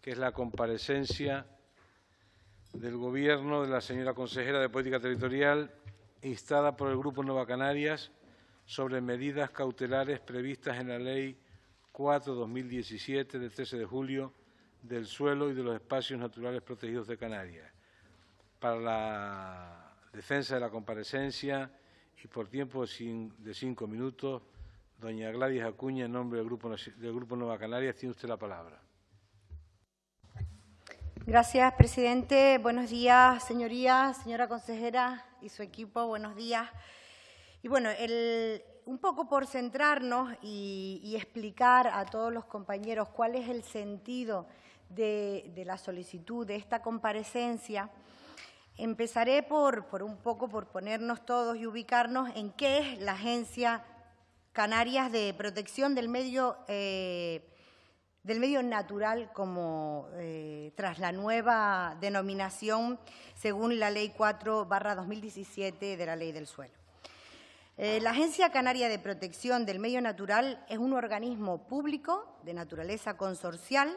que es la comparecencia del Gobierno de la señora consejera de Política Territorial, instada por el Grupo Nueva Canarias, sobre medidas cautelares previstas en la Ley 4/2017 del 13 de julio del suelo y de los espacios naturales protegidos de Canarias. Para la defensa de la comparecencia y por tiempo de 5 minutos, doña Gladys Acuña, en nombre del Grupo Nueva Canarias, tiene usted la palabra. Gracias, presidente. Buenos días, señorías, señora consejera y su equipo. Buenos días. Y bueno, un poco por centrarnos y explicar a todos los compañeros cuál es el sentido de la solicitud de esta comparecencia, empezaré por ponernos todos y ubicarnos en qué es la Agencia Canarias de Protección del Medio Natural, como tras la nueva denominación según la Ley 4/2017 de la Ley del Suelo. La Agencia Canaria de Protección del Medio Natural es un organismo público de naturaleza consorcial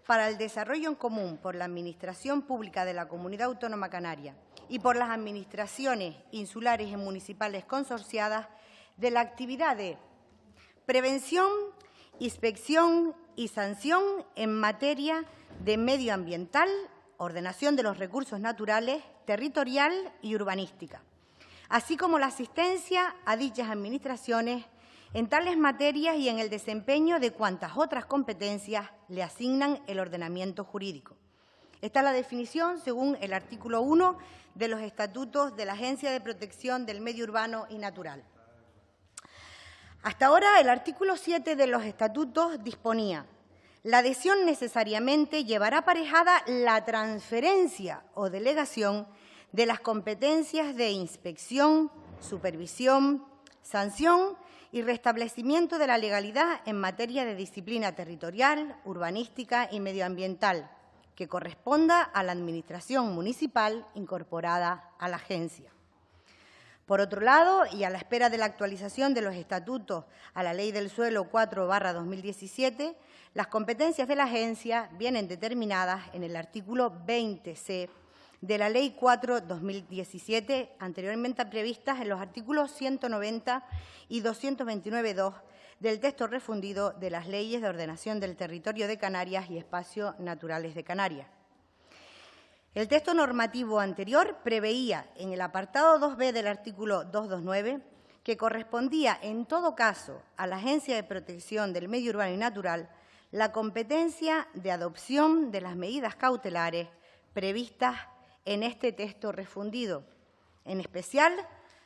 para el desarrollo en común por la Administración Pública de la Comunidad Autónoma Canaria y por las administraciones insulares y municipales consorciadas de la actividad de prevención, inspección y sanción en materia de medioambiental, ordenación de los recursos naturales, territorial y urbanística, así como la asistencia a dichas administraciones en tales materias y en el desempeño de cuantas otras competencias le asignan el ordenamiento jurídico. Esta es la definición según el artículo 1 de los Estatutos de la Agencia de Protección del Medio Urbano y Natural. Hasta ahora, el artículo 7 de los Estatutos disponía: la adhesión necesariamente llevará aparejada la transferencia o delegación de las competencias de inspección, supervisión, sanción y restablecimiento de la legalidad en materia de disciplina territorial, urbanística y medioambiental, que corresponda a la Administración municipal incorporada a la agencia. Por otro lado, y a la espera de la actualización de los estatutos a la Ley del Suelo 4/2017, las competencias de la agencia vienen determinadas en el artículo 20c de la Ley 4/2017, anteriormente previstas en los artículos 190 y 229.2 del texto refundido de las Leyes de Ordenación del Territorio de Canarias y Espacios Naturales de Canarias. El texto normativo anterior preveía, en el apartado 2b del artículo 229, que correspondía en todo caso a la Agencia de Protección del Medio Urbano y Natural la competencia de adopción de las medidas cautelares previstas en este texto refundido, en especial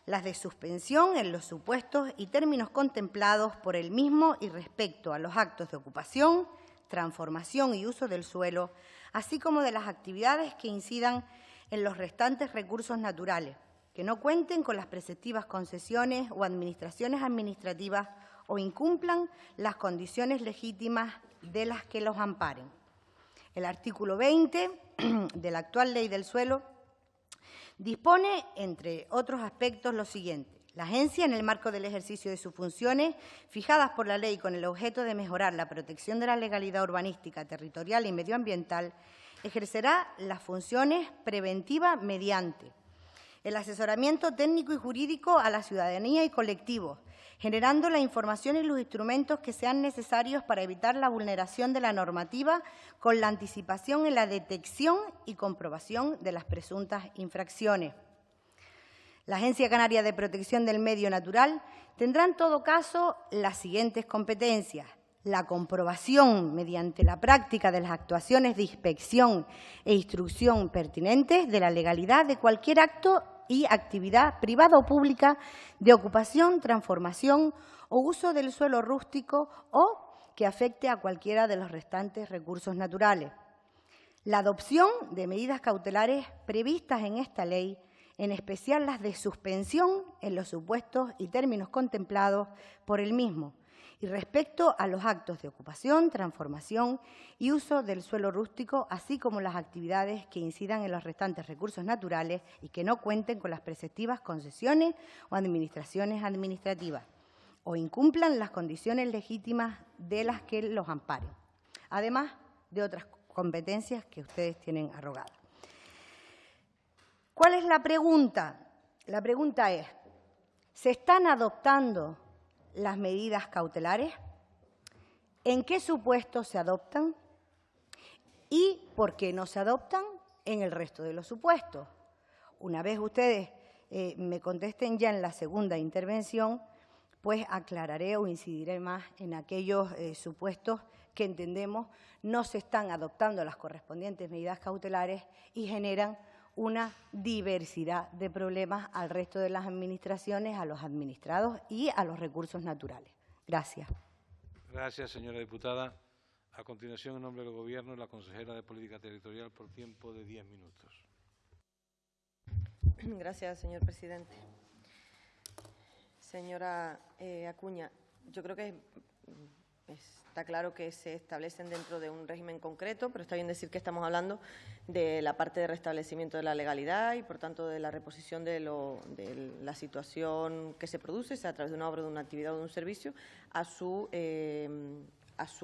las de suspensión en los supuestos y términos contemplados por el mismo y respecto a los actos de ocupación, transformación y uso del suelo, así como de las actividades que incidan en los restantes recursos naturales, que no cuenten con las preceptivas concesiones o administraciones administrativas o incumplan las condiciones legítimas de las que los amparen. El artículo 20 de la actual Ley del Suelo dispone, entre otros aspectos, lo siguiente: la agencia, en el marco del ejercicio de sus funciones fijadas por la ley con el objeto de mejorar la protección de la legalidad urbanística, territorial y medioambiental, ejercerá las funciones preventivas mediante el asesoramiento técnico y jurídico a la ciudadanía y colectivos, generando la información y los instrumentos que sean necesarios para evitar la vulneración de la normativa con la anticipación en la detección y comprobación de las presuntas infracciones. La Agencia Canaria de Protección del Medio Natural tendrá en todo caso las siguientes competencias: la comprobación mediante la práctica de las actuaciones de inspección e instrucción pertinentes de la legalidad de cualquier acto y actividad privada o pública de ocupación, transformación o uso del suelo rústico o que afecte a cualquiera de los restantes recursos naturales. La adopción de medidas cautelares previstas en esta ley, en especial las de suspensión en los supuestos y términos contemplados por el mismo, y respecto a los actos de ocupación, transformación y uso del suelo rústico, así como las actividades que incidan en los restantes recursos naturales y que no cuenten con las preceptivas concesiones o administraciones administrativas, o incumplan las condiciones legítimas de las que los amparen, además de otras competencias que ustedes tienen arrogadas. ¿Cuál es la pregunta? La pregunta es, ¿se están adoptando las medidas cautelares? ¿En qué supuestos se adoptan? ¿Y por qué no se adoptan en el resto de los supuestos? Una vez ustedes me contesten ya en la segunda intervención, pues aclararé o incidiré más en aquellos supuestos que entendemos no se están adoptando las correspondientes medidas cautelares y generan una diversidad de problemas al resto de las administraciones, a los administrados y a los recursos naturales. Gracias. Gracias, señora diputada. A continuación, en nombre del Gobierno, la consejera de Política Territorial por tiempo de 10 minutos. Gracias, señor presidente. Señora Acuña, yo creo que está claro que se establecen dentro de un régimen concreto, pero está bien decir que estamos hablando de la parte de restablecimiento de la legalidad y, por tanto, de la reposición de la situación que se produce, sea a través de una obra, de una actividad o de un servicio, a su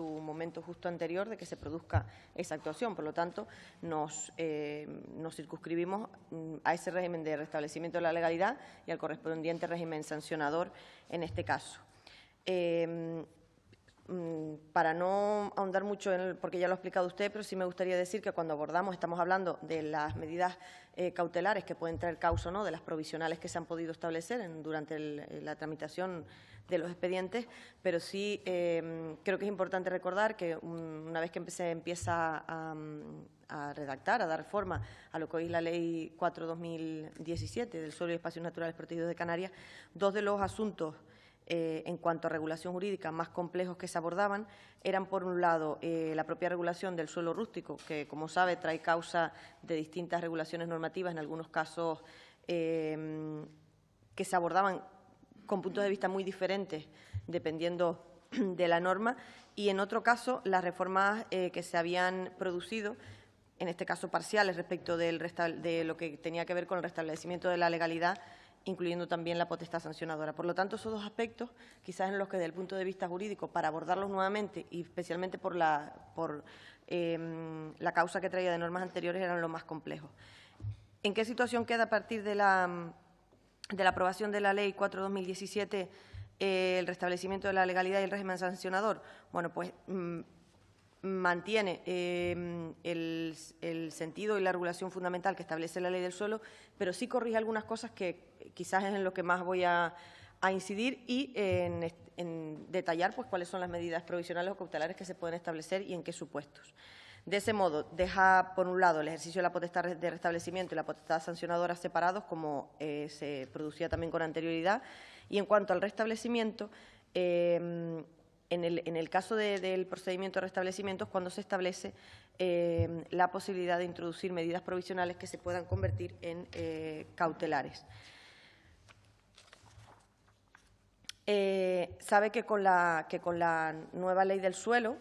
momento justo anterior de que se produzca esa actuación. Por lo tanto, nos circunscribimos a ese régimen de restablecimiento de la legalidad y al correspondiente régimen sancionador en este caso. Para no ahondar mucho porque ya lo ha explicado usted, pero sí me gustaría decir que cuando estamos hablando de las medidas cautelares que pueden traer causa o no, de las provisionales que se han podido establecer durante la tramitación de los expedientes, pero sí creo que es importante recordar que una vez que se empieza a redactar, a dar forma a lo que hoy es la Ley 4/2017 del Suelo y Espacios Naturales Protegidos de Canarias, dos de los asuntos en cuanto a regulación jurídica más complejos que se abordaban eran, por un lado, la propia regulación del suelo rústico, que, como sabe, trae causa de distintas regulaciones normativas, en algunos casos que se abordaban con puntos de vista muy diferentes, dependiendo de la norma, y, en otro caso, las reformas que se habían producido, en este caso parciales, respecto de lo que tenía que ver con el restablecimiento de la legalidad, incluyendo también la potestad sancionadora. Por lo tanto, esos dos aspectos, quizás en los que, desde el punto de vista jurídico, para abordarlos nuevamente y especialmente por la causa que traía de normas anteriores, eran los más complejos. ¿En qué situación queda a partir de la aprobación de la Ley 4/2017 el restablecimiento de la legalidad y el régimen sancionador? Bueno, pues mantiene el sentido y la regulación fundamental que establece la Ley del Suelo, pero sí corrige algunas cosas que quizás es en lo que más voy a incidir y en detallar pues cuáles son las medidas provisionales o cautelares que se pueden establecer y en qué supuestos. De ese modo, deja, por un lado, el ejercicio de la potestad de restablecimiento y la potestad sancionadora separados, como se producía también con anterioridad, y en cuanto al restablecimiento, en el caso del procedimiento de restablecimiento es cuando se establece la posibilidad de introducir medidas provisionales que se puedan convertir en cautelares. Sabe que con la nueva Ley del Suelo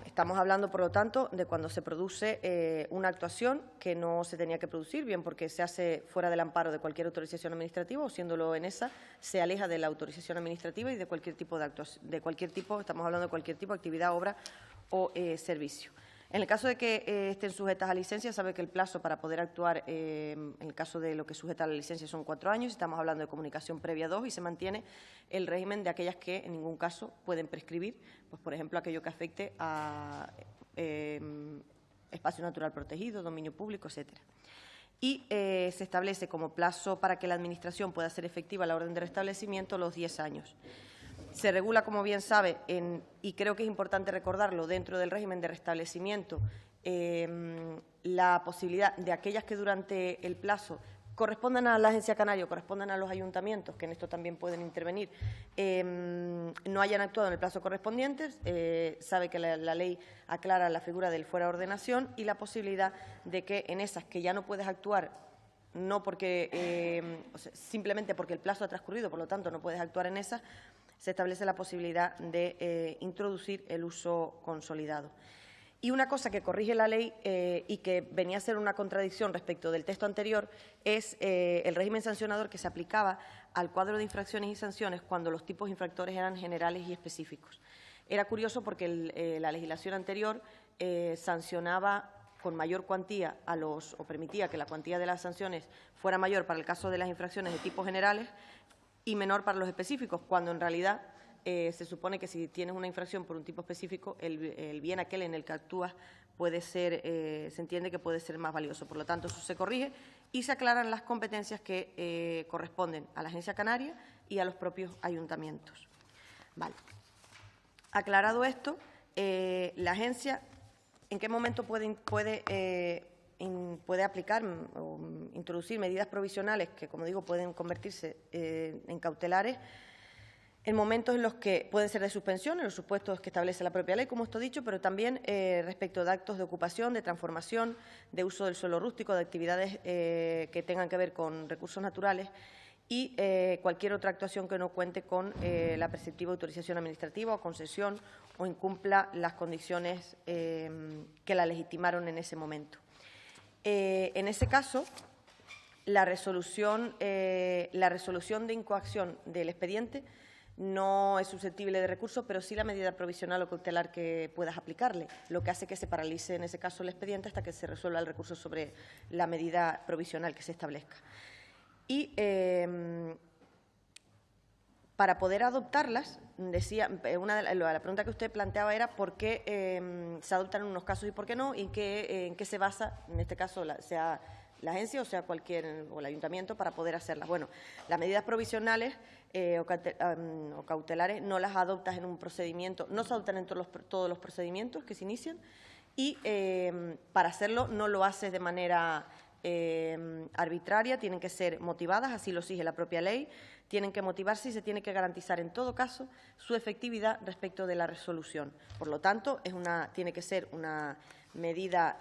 estamos hablando, por lo tanto, de cuando se produce una actuación que no se tenía que producir, bien porque se hace fuera del amparo de cualquier autorización administrativa o, siéndolo en esa, se aleja de la autorización administrativa y de cualquier tipo de actuación, estamos hablando de cualquier tipo de actividad, obra o servicio. En el caso de que estén sujetas a licencia, sabe que el plazo para poder actuar, en el caso de lo que sujeta a la licencia, son 4 años. Estamos hablando de comunicación previa 2 y se mantiene el régimen de aquellas que en ningún caso pueden prescribir, pues, por ejemplo, aquello que afecte a espacio natural protegido, dominio público, etcétera. Y se establece como plazo para que la Administración pueda hacer efectiva la orden de restablecimiento los 10 años. Se regula, como bien sabe, y creo que es importante recordarlo, dentro del régimen de restablecimiento, la posibilidad de aquellas que durante el plazo correspondan a la Agencia Canaria o correspondan a los ayuntamientos, que en esto también pueden intervenir, no hayan actuado en el plazo correspondiente. Sabe que la ley aclara la figura del fuera de ordenación y la posibilidad de que en esas que ya no puedes actuar, no porque simplemente porque el plazo ha transcurrido, por lo tanto no puedes actuar en esas, se establece la posibilidad de introducir el uso consolidado. Y una cosa que corrige la ley y que venía a ser una contradicción respecto del texto anterior es el régimen sancionador que se aplicaba al cuadro de infracciones y sanciones cuando los tipos infractores eran generales y específicos. Era curioso porque la legislación anterior sancionaba con mayor cuantía o permitía que la cuantía de las sanciones fuera mayor para el caso de las infracciones de tipos generales y menor para los específicos, cuando en realidad se supone que si tienes una infracción por un tipo específico, el bien aquel en el que actúas puede ser, se entiende que puede ser más valioso. Por lo tanto, eso se corrige y se aclaran las competencias que corresponden a la Agencia Canaria y a los propios ayuntamientos. Vale. Aclarado esto, la agencia, ¿en qué momento puede aplicar o introducir medidas provisionales que, como digo, pueden convertirse en cautelares? En momentos en los que pueden ser de suspensión, en los supuestos que establece la propia ley, como esto dicho, pero también respecto de actos de ocupación, de transformación, de uso del suelo rústico, de actividades que tengan que ver con recursos naturales y cualquier otra actuación que no cuente con la preceptiva autorización administrativa o concesión o incumpla las condiciones que la legitimaron en ese momento. En ese caso, la resolución de incoacción del expediente no es susceptible de recurso, pero sí la medida provisional o cautelar que puedas aplicarle, lo que hace que se paralice en ese caso el expediente hasta que se resuelva el recurso sobre la medida provisional que se establezca. Y para poder adoptarlas, decía, la pregunta que usted planteaba era por qué se adoptan en unos casos y por qué no, y en qué se basa, en este caso, sea la agencia o sea o el ayuntamiento para poder hacerlas. Bueno, las medidas provisionales o cautelares no las adoptas en un procedimiento, no se adoptan en todos los procedimientos que se inician y para hacerlo no lo haces de manera arbitraria, tienen que ser motivadas, así lo exige la propia ley, tienen que motivarse y se tiene que garantizar en todo caso su efectividad respecto de la resolución. Por lo tanto, tiene que ser una medida,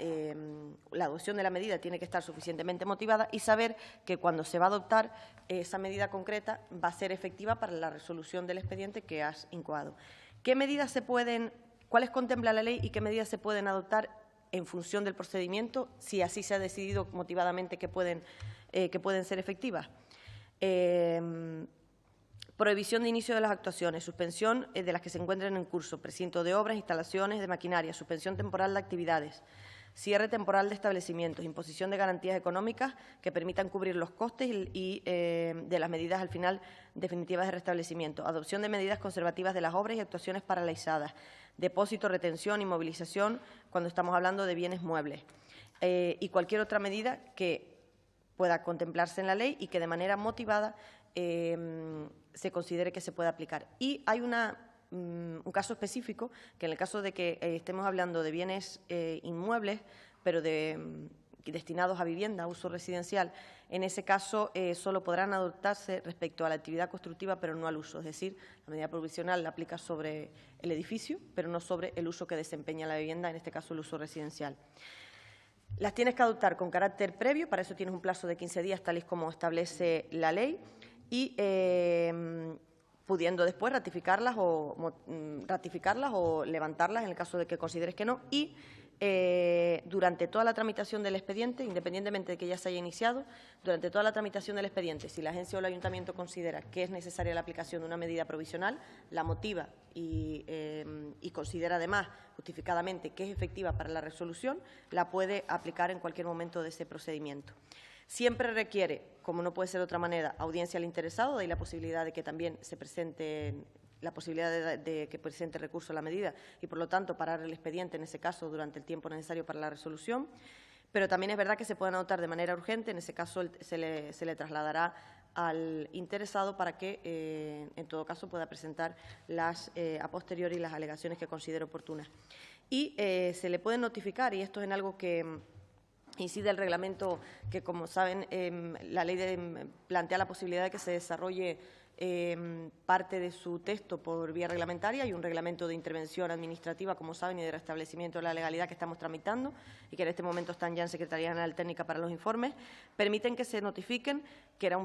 la adopción de la medida tiene que estar suficientemente motivada y saber que cuando se va a adoptar esa medida concreta va a ser efectiva para la resolución del expediente que has incoado. ¿Qué medidas cuáles contempla la ley y qué medidas se pueden adoptar en función del procedimiento, si así se ha decidido motivadamente que pueden ser efectivas? Prohibición de inicio de las actuaciones, suspensión de las que se encuentren en curso, precinto de obras, instalaciones de maquinaria, suspensión temporal de actividades, cierre temporal de establecimientos, imposición de garantías económicas que permitan cubrir los costes y de las medidas al final definitivas de restablecimiento, adopción de medidas conservativas de las obras y actuaciones paralizadas, depósito, retención, inmovilización, cuando estamos hablando de bienes muebles, y cualquier otra medida que pueda contemplarse en la ley y que de manera motivada se considere que se puede aplicar. Y hay un caso específico, que en el caso de que estemos hablando de bienes inmuebles, pero destinados a vivienda, a uso residencial, en ese caso solo podrán adoptarse respecto a la actividad constructiva, pero no al uso. Es decir, la medida provisional la aplica sobre el edificio, pero no sobre el uso que desempeña la vivienda, en este caso el uso residencial. Las tienes que adoptar con carácter previo, para eso tienes un plazo de 15 días, tal y como establece la ley, y pudiendo después ratificarlas o levantarlas en el caso de que consideres que no, y durante toda la tramitación del expediente, independientemente de que ya se haya iniciado, durante toda la tramitación del expediente, si la agencia o el ayuntamiento considera que es necesaria la aplicación de una medida provisional, la motiva y considera además justificadamente que es efectiva para la resolución, la puede aplicar en cualquier momento de ese procedimiento. Siempre requiere, como no puede ser de otra manera, audiencia al interesado, de ahí la posibilidad de que también se presente de que presente recurso a la medida y, por lo tanto, parar el expediente en ese caso durante el tiempo necesario para la resolución. Pero también es verdad que se pueden adoptar de manera urgente, en ese caso se le trasladará al interesado para que, en todo caso, pueda presentar a posteriori las alegaciones que considere oportunas. Y se le puede notificar, y esto es en algo que incide el reglamento, que, como saben, la ley plantea la posibilidad de que se desarrolle parte de su texto por vía reglamentaria. Hay un reglamento de intervención administrativa, como saben, y de restablecimiento de la legalidad que estamos tramitando y que en este momento están ya en Secretaría General Técnica para los informes. Permiten que se notifiquen, que era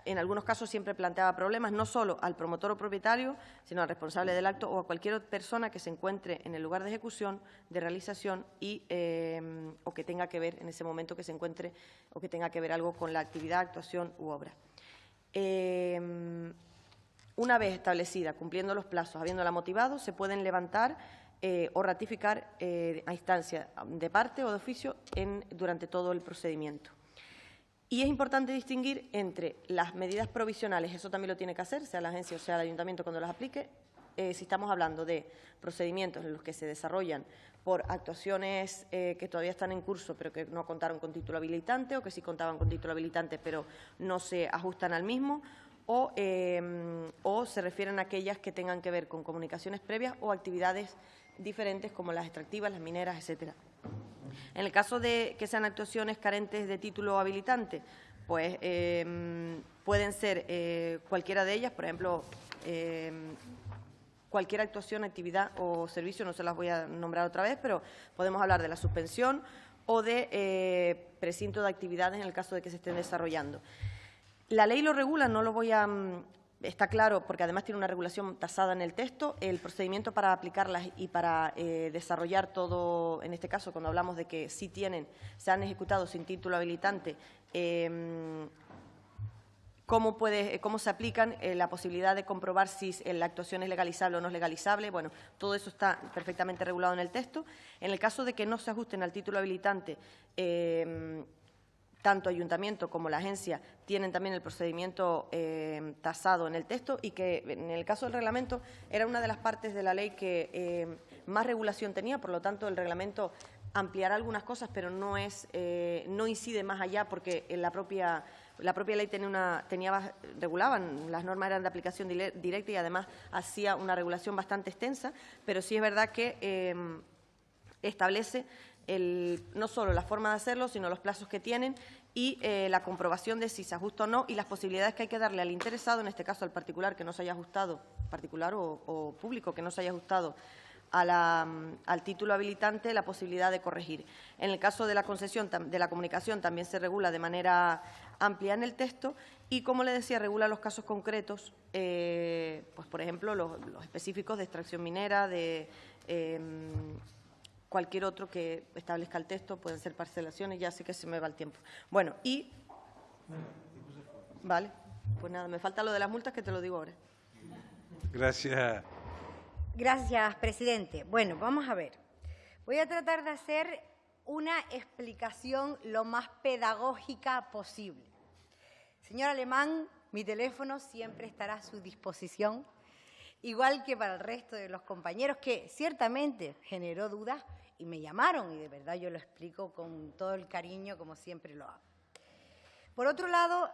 en algunos casos siempre planteaba problemas, no solo al promotor o propietario, sino al responsable del acto o a cualquier persona que se encuentre en el lugar de ejecución, de realización o que tenga que ver en ese momento que se encuentre o que tenga que ver algo con la actividad, actuación u obra. Una vez establecida, cumpliendo los plazos, habiéndola motivado, se pueden levantar o ratificar a instancia de parte o de oficio durante todo el procedimiento. Y es importante distinguir entre las medidas provisionales, eso también lo tiene que hacer, sea la agencia o sea el ayuntamiento cuando las aplique, si estamos hablando de procedimientos en los que se desarrollan por actuaciones que todavía están en curso pero que no contaron con título habilitante o que sí contaban con título habilitante pero no se ajustan al mismo, o se refieren a aquellas que tengan que ver con comunicaciones previas o actividades diferentes como las extractivas, las mineras, etcétera. En el caso de que sean actuaciones carentes de título habilitante, pues pueden ser cualquiera de ellas, por ejemplo, cualquier actuación, actividad o servicio, no se las voy a nombrar otra vez, pero podemos hablar de la suspensión o de precinto de actividades en el caso de que se estén desarrollando. La ley lo regula, no lo voy a... Está claro, porque además tiene una regulación tasada en el texto, el procedimiento para aplicarlas y para desarrollar todo, en este caso, cuando hablamos de que sí se han ejecutado sin título habilitante, cómo se aplican, la posibilidad de comprobar si la actuación es legalizable o no es legalizable. Bueno, todo eso está perfectamente regulado en el texto. En el caso de que no se ajusten al título habilitante, tanto ayuntamiento como la agencia tienen también el procedimiento tasado en el texto, y que en el caso del reglamento era una de las partes de la ley que más regulación tenía, por lo tanto el reglamento ampliará algunas cosas, pero no incide más allá, porque la propia ley regulaban, las normas eran de aplicación directa y además hacía una regulación bastante extensa, pero sí es verdad que establece no solo la forma de hacerlo, sino los plazos que tienen y la comprobación de si se ajusta o no, y las posibilidades que hay que darle al interesado, en este caso al particular que no se haya ajustado, particular o público que no se haya ajustado al título habilitante, la posibilidad de corregir. En el caso de la concesión de la comunicación también se regula de manera amplia en el texto y, como le decía, regula los casos concretos, pues por ejemplo, los específicos de extracción minera, de cualquier otro que establezca el texto, pueden ser parcelaciones, ya sé que se me va el tiempo. Bueno, y... Vale, pues nada, me falta lo de las multas, que te lo digo ahora. Gracias. Gracias, presidente. Bueno, vamos a ver. Voy a tratar de hacer una explicación lo más pedagógica posible. Señor Alemán, mi teléfono siempre estará a su disposición, igual que para el resto de los compañeros, que ciertamente generó dudas y me llamaron, y de verdad yo lo explico con todo el cariño, como siempre lo hago. Por otro lado,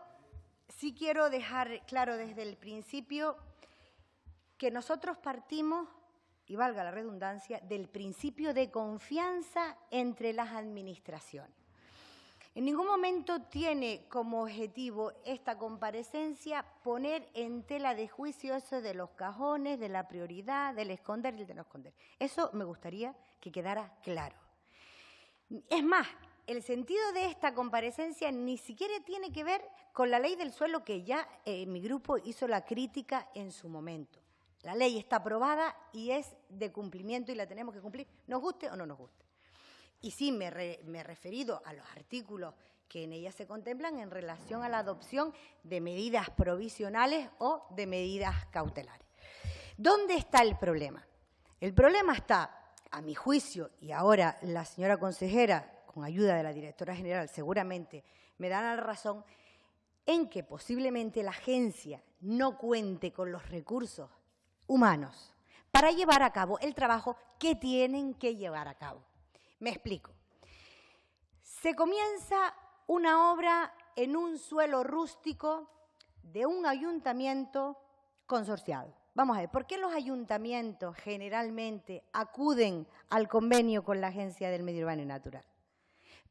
sí quiero dejar claro desde el principio que nosotros partimos, y valga la redundancia, del principio de confianza entre las administraciones. En ningún momento tiene como objetivo esta comparecencia poner en tela de juicio eso de los cajones, de la prioridad, del esconder y del de no esconder. Eso me gustaría que quedara claro. Es más, el sentido de esta comparecencia ni siquiera tiene que ver con la ley del suelo, que ya mi grupo hizo la crítica en su momento. La ley está aprobada y es de cumplimiento y la tenemos que cumplir, nos guste o no nos guste. Y sí me he referido a los artículos que en ella se contemplan en relación a la adopción de medidas provisionales o de medidas cautelares. ¿Dónde está el problema? El problema está, a mi juicio, y ahora la señora consejera, con ayuda de la directora general, seguramente me dará la razón, en que posiblemente la agencia no cuente con los recursos humanos para llevar a cabo el trabajo que tienen que llevar a cabo. Me explico. Se comienza una obra en un suelo rústico de un ayuntamiento consorciado. Vamos a ver, ¿por qué los ayuntamientos generalmente acuden al convenio con la Agencia del Medio Urbano y Natural?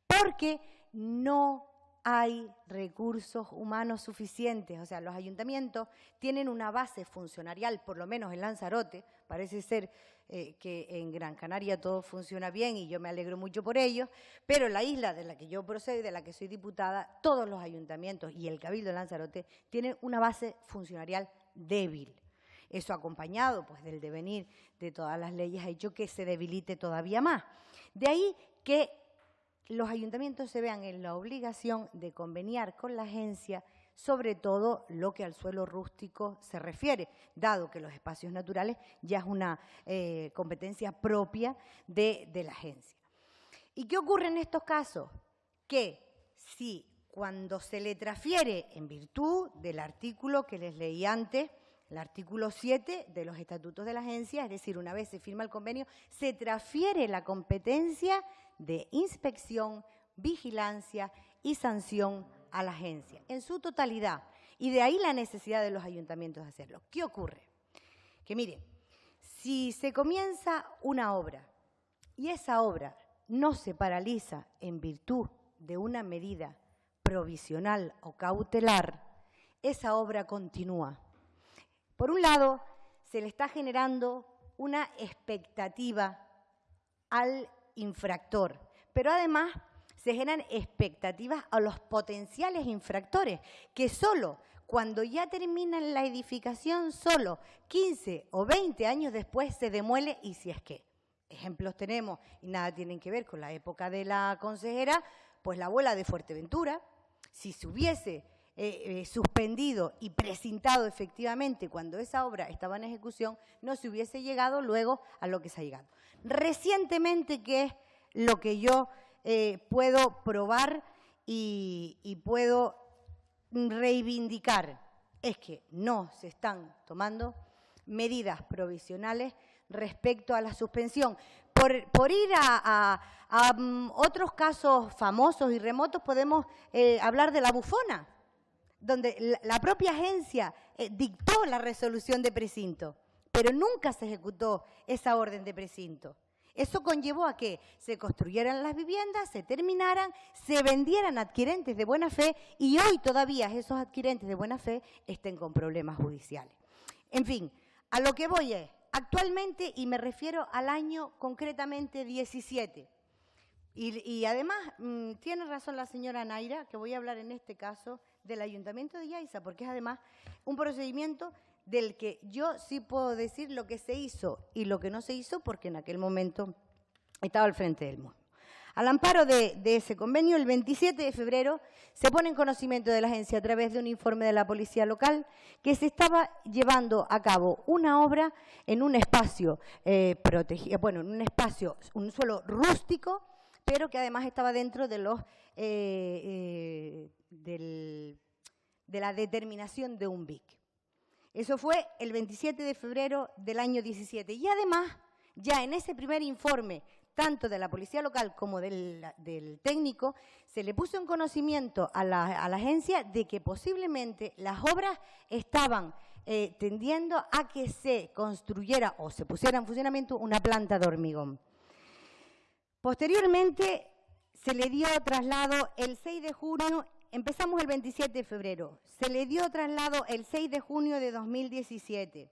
Porque no hay recursos humanos suficientes. O sea, los ayuntamientos tienen una base funcionarial, por lo menos en Lanzarote, parece ser que en Gran Canaria todo funciona bien y yo me alegro mucho por ello, pero en la isla de la que yo procedo y de la que soy diputada, todos los ayuntamientos y el Cabildo de Lanzarote tienen una base funcionarial débil. Eso, acompañado pues del devenir de todas las leyes, ha hecho que se debilite todavía más. De ahí que los ayuntamientos se vean en la obligación de conveniar con la agencia sobre todo lo que al suelo rústico se refiere, dado que los espacios naturales ya es una competencia propia de la agencia. ¿Y qué ocurre en estos casos? Que si cuando se le transfiere en virtud del artículo que les leí antes, el artículo 7 de los estatutos de la agencia, es decir, una vez se firma el convenio, se transfiere la competencia de inspección, vigilancia y sanción a la agencia, en su totalidad. Y de ahí la necesidad de los ayuntamientos de hacerlo. ¿Qué ocurre? Que mire, si se comienza una obra y esa obra no se paraliza en virtud de una medida provisional o cautelar, esa obra continúa. Por un lado, se le está generando una expectativa al infractor, pero además se generan expectativas a los potenciales infractores, que solo cuando ya terminan la edificación, solo 15 o 20 años después se demuele, y si es que. Ejemplos tenemos, y nada tienen que ver con la época de la consejera, pues la abuela de Fuerteventura, si se hubiese suspendido y precintado efectivamente cuando esa obra estaba en ejecución, no se hubiese llegado luego a lo que se ha llegado. Recientemente, que es lo que yo puedo probar y puedo reivindicar, es que no se están tomando medidas provisionales respecto a la suspensión. Por ir a otros casos famosos y remotos, podemos hablar de la Bufona, donde la propia agencia dictó la resolución de precinto, pero nunca se ejecutó esa orden de precinto. Eso conllevó a que se construyeran las viviendas, se terminaran, se vendieran a adquirentes de buena fe y hoy todavía esos adquirentes de buena fe estén con problemas judiciales. En fin, a lo que voy es, actualmente, y me refiero al año concretamente 17, y además tiene razón la señora Naira, que voy a hablar en este caso del Ayuntamiento de Yaiza, porque es además un procedimiento del que yo sí puedo decir lo que se hizo y lo que no se hizo, porque en aquel momento estaba al frente del mismo. Al amparo de ese convenio, el 27 de febrero se pone en conocimiento de la agencia a través de un informe de la policía local que se estaba llevando a cabo una obra en un espacio protegido, bueno, en un espacio, un suelo rústico, pero que además estaba dentro de los de la determinación de un BIC. Eso fue el 27 de febrero del año 17. Y además, ya en ese primer informe, tanto de la policía local como del técnico, se le puso en conocimiento a la agencia de que posiblemente las obras estaban tendiendo a que se construyera o se pusiera en funcionamiento una planta de hormigón. Posteriormente, se le dio traslado el 6 de junio, empezamos el 27 de febrero, se le dio traslado el 6 de junio de 2017,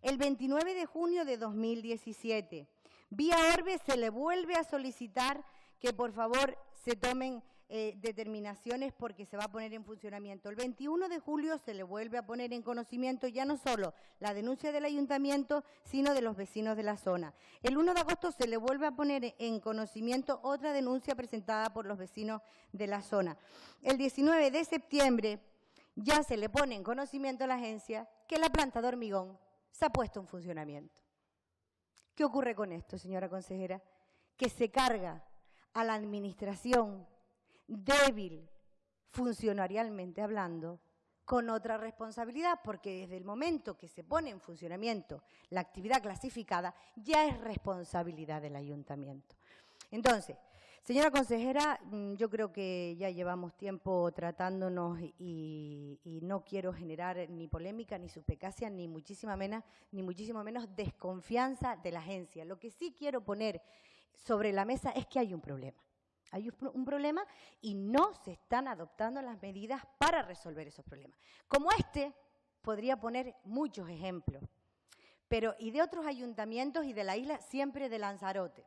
el 29 de junio de 2017. Vía Orbe se le vuelve a solicitar que por favor se tomen determinaciones porque se va a poner en funcionamiento. El 21 de julio se le vuelve a poner en conocimiento ya no solo la denuncia del ayuntamiento, sino de los vecinos de la zona. El 1 de agosto se le vuelve a poner en conocimiento otra denuncia presentada por los vecinos de la zona. El 19 de septiembre ya se le pone en conocimiento a la agencia que la planta de hormigón se ha puesto en funcionamiento. ¿Qué ocurre con esto, señora consejera? Que se carga a la administración débil, funcionarialmente hablando, con otra responsabilidad, porque desde el momento que se pone en funcionamiento la actividad clasificada, ya es responsabilidad del ayuntamiento. Entonces, señora consejera, yo creo que ya llevamos tiempo tratándonos y no quiero generar ni polémica, ni suspicacia, ni muchísimo menos desconfianza de la agencia. Lo que sí quiero poner sobre la mesa es que hay un problema. Hay un problema y no se están adoptando las medidas para resolver esos problemas. Como este, podría poner muchos ejemplos, pero y de otros ayuntamientos y de la isla, siempre de Lanzarote.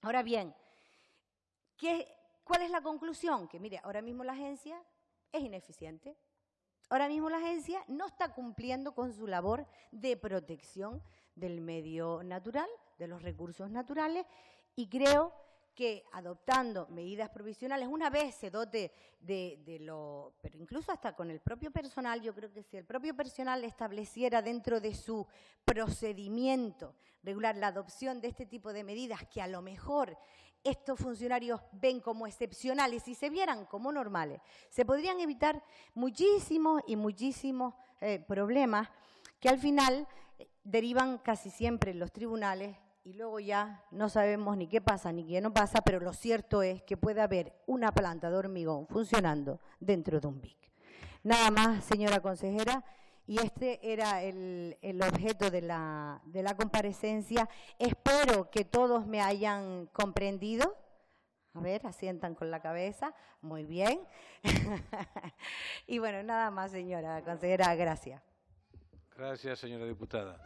Ahora bien, ¿cuál es la conclusión? Que mire, ahora mismo la agencia es ineficiente. Ahora mismo la agencia no está cumpliendo con su labor de protección del medio natural, de los recursos naturales, y creo que adoptando medidas provisionales, una vez se dote pero incluso hasta con el propio personal, yo creo que si el propio personal estableciera dentro de su procedimiento regular la adopción de este tipo de medidas que a lo mejor estos funcionarios ven como excepcionales y se vieran como normales, se podrían evitar muchísimos problemas que al final derivan casi siempre en los tribunales y luego ya no sabemos ni qué pasa ni qué no pasa, pero lo cierto es que puede haber una planta de hormigón funcionando dentro de un BIC. Nada más, señora consejera, y este era el objeto de la comparecencia. Espero que todos me hayan comprendido. A ver, asientan con la cabeza. Muy bien. Y bueno, nada más, señora consejera, gracias. Gracias, señora diputada.